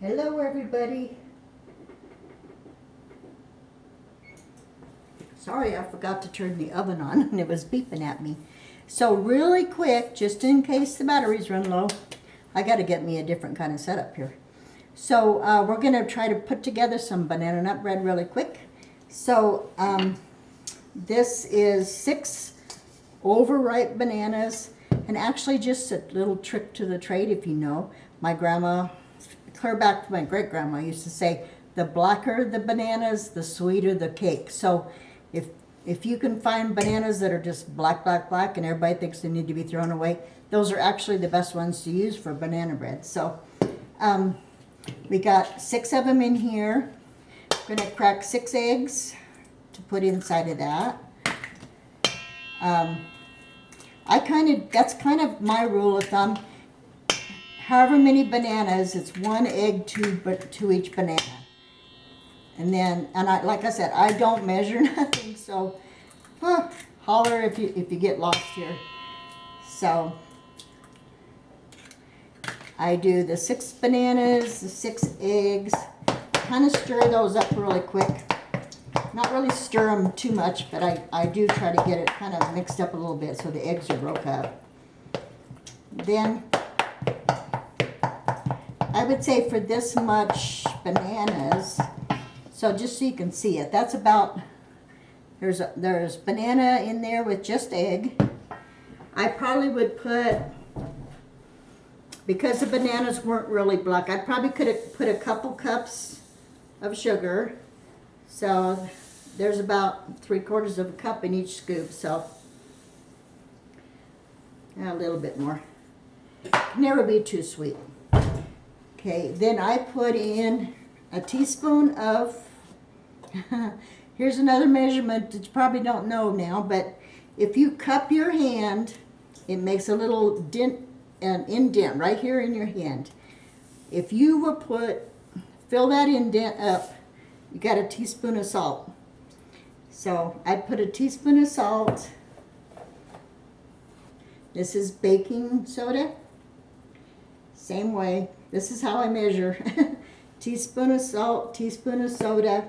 Hello everybody. Sorry, I forgot to turn the oven on and it was beeping at me. So really quick, just in case the batteries run low, I got to get me a different kind of setup here. So we're going to try to put together some banana nut bread really quick. So this is 6 overripe bananas, and actually just a little trick to the trade if you know. My grandma, clear back to my great-grandma, used to say, the blacker the bananas, the sweeter the cake. So if you can find bananas that are just black, black, black, and everybody thinks they need to be thrown away, those are actually the best ones to use for banana bread. So we got 6 of them in here. I'm gonna crack 6 eggs to put inside of that. That's kind of my rule of thumb. However many bananas, it's 1 egg to each banana. And then, like I said, I don't measure nothing, so holler if you get lost here. So I do the 6 bananas, the 6 eggs, kind of stir those up really quick. Not really stir them too much, but I do try to get it kind of mixed up a little bit so the eggs are broke up. Then I would say for this much bananas, so just so you can see it, that's about, there's banana in there with just egg. I probably would put, because the bananas weren't really black, I probably could have put a couple cups of sugar. So there's about 3/4 of a cup in each scoop, so a little bit more. Never be too sweet. Okay, then I put in a teaspoon of, here's another measurement that you probably don't know now, but if you cup your hand, it makes a little dent, an indent right here in your hand. If you will fill that indent up, you got a teaspoon of salt. So I put a teaspoon of salt. This is baking soda. Same way. This is how I measure. Teaspoon of salt, teaspoon of soda.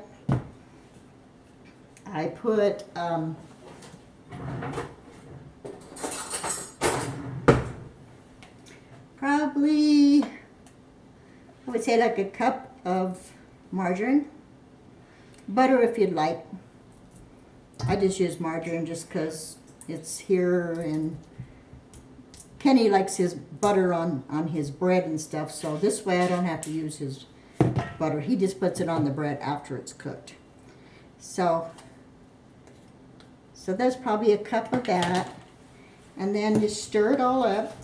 I put probably, I would say like a cup of margarine. Butter if you'd like. I just use margarine just because it's here, and Kenny likes his butter on his bread and stuff, so this way I don't have to use his butter. He just puts it on the bread after it's cooked. So there's probably a cup of that, and then just stir it all up.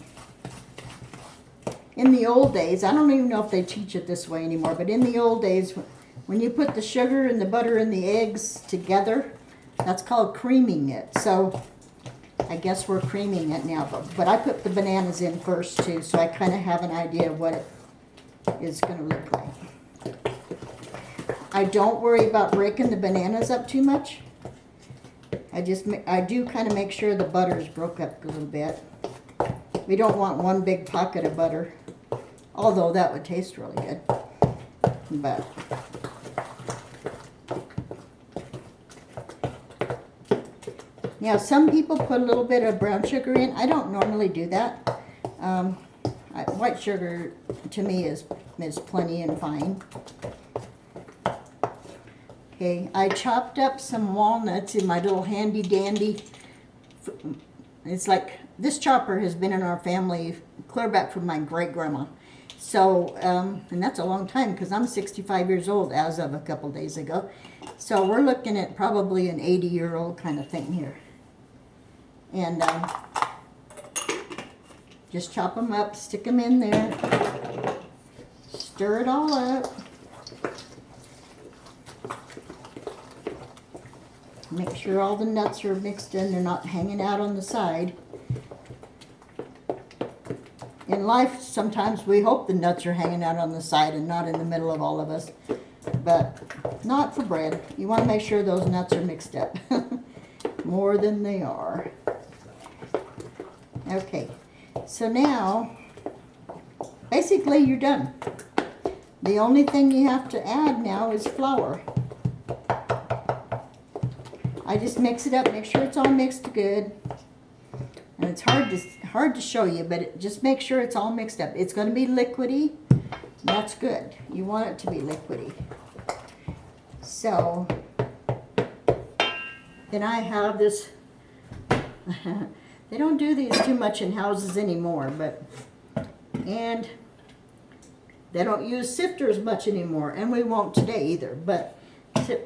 In the old days, I don't even know if they teach it this way anymore, but in the old days, when you put the sugar and the butter and the eggs together, that's called creaming it. So I guess we're creaming it now, but I put the bananas in first too, so I kind of have an idea of what it is going to look like. I don't worry about breaking the bananas up too much. I do kind of make sure the butter is broke up a little bit. We don't want one big pocket of butter, although that would taste really good. But now, some people put a little bit of brown sugar in. I don't normally do that. White sugar, to me, is plenty and fine. Okay, I chopped up some walnuts in my little handy-dandy. It's like, this chopper has been in our family clear back from my great-grandma. So, and that's a long time because I'm 65 years old as of a couple days ago. So we're looking at probably an 80-year-old kind of thing here. And just chop them up, stick them in there, stir it all up. Make sure all the nuts are mixed in, they're not hanging out on the side. In life, sometimes we hope the nuts are hanging out on the side and not in the middle of all of us, but not for bread. You want to make sure those nuts are mixed up more than they are. Okay, so now basically you're done. The only thing you have to add now is flour. I just mix it up, make sure it's all mixed good. And it's hard to show you, but just make sure it's all mixed up. It's going to be liquidy. That's good. You want it to be liquidy. So then I have this. They don't do these too much in houses anymore, and they don't use sifters much anymore, and we won't today either. But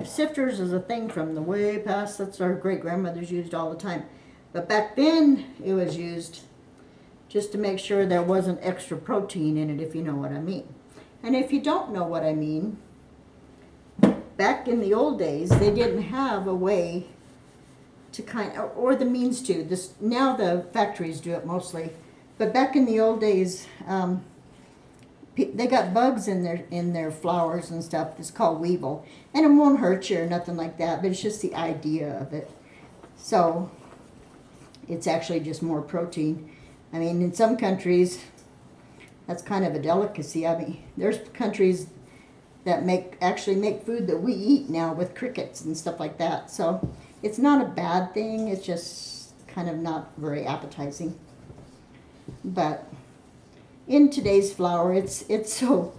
sifters is a thing from the way past. That's our great grandmothers used all the time. But back then it was used just to make sure there wasn't extra protein in it, if you know what I mean. And if you don't know what I mean, back in the old days they didn't have a way to or the means to. This now the factories do it mostly, but back in the old days, they got bugs in their flours and stuff. It's called weevil, and it won't hurt you or nothing like that. But it's just the idea of it. So it's actually just more protein. I mean, in some countries, that's kind of a delicacy. I mean, there's countries that actually make food that we eat now with crickets and stuff like that. So it's not a bad thing. It's just kind of not very appetizing. But in today's flour, it's so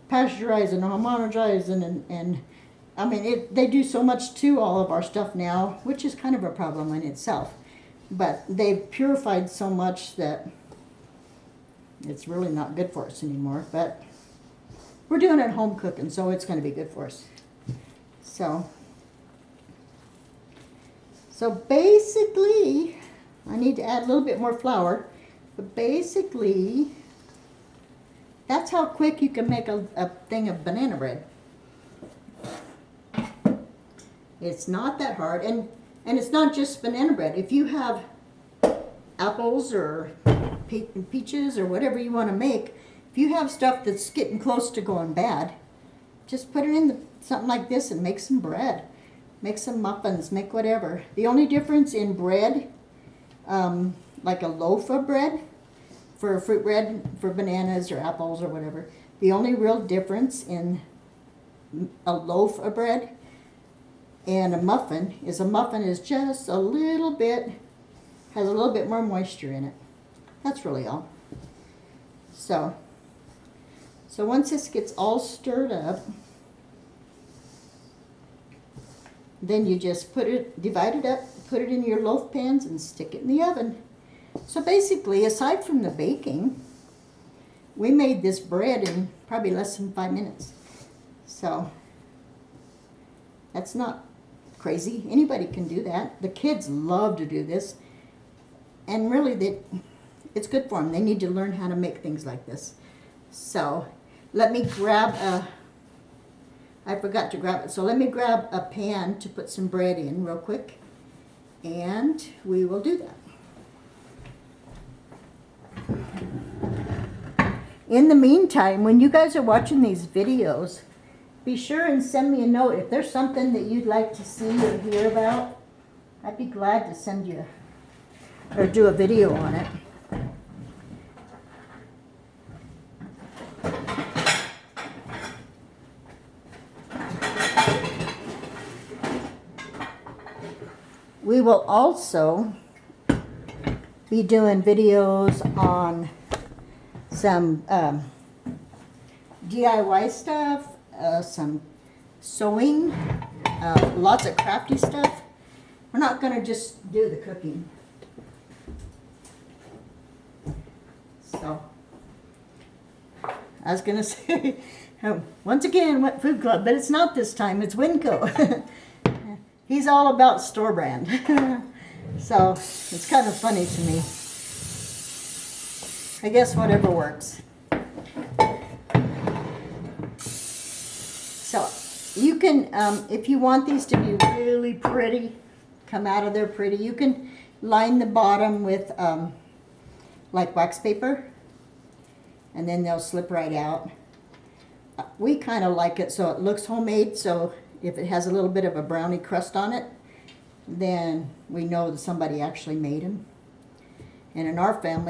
pasteurized and homogenized, and I mean, they do so much to all of our stuff now, which is kind of a problem in itself. But they've purified so much that it's really not good for us anymore. But we're doing it home cooking, so it's going to be good for us. So basically, I need to add a little bit more flour. But basically, that's how quick you can make a thing of banana bread. It's not that hard, and it's not just banana bread. If you have apples or peaches or whatever you want to make, if you have stuff that's getting close to going bad, just put it in something like this and make some bread. Make some muffins, make whatever. The only difference in bread, like a loaf of bread, for fruit bread, for bananas or apples or whatever, the only real difference in a loaf of bread and a muffin is just a little bit, has a little bit more moisture in it. That's really all. So once this gets all stirred up, then you just divide it up, put it in your loaf pans and stick it in the oven. So basically, aside from the baking, we made this bread in probably less than 5 minutes. So that's not crazy. Anybody can do that. The kids love to do this. And really, it's good for them. They need to learn how to make things like this. So let me grab I forgot to grab it. So let me grab a pan to put some bread in real quick. And we will do that. In the meantime, when you guys are watching these videos, be sure and send me a note. If there's something that you'd like to see or hear about, I'd be glad to send you or do a video on it. We will also be doing videos on some DIY stuff, some sewing, lots of crafty stuff. We're not going to just do the cooking. So, I was going to say, once again, Wet Food Club, but it's not this time, it's Winco. He's all about store brand. So, it's kind of funny to me. I guess whatever works. So, you can, if you want these to be really pretty, come out of there pretty, you can line the bottom with like wax paper, and then they'll slip right out. We kind of like it so it looks homemade, so if it has a little bit of a brownie crust on it, then we know that somebody actually made them. And in our family,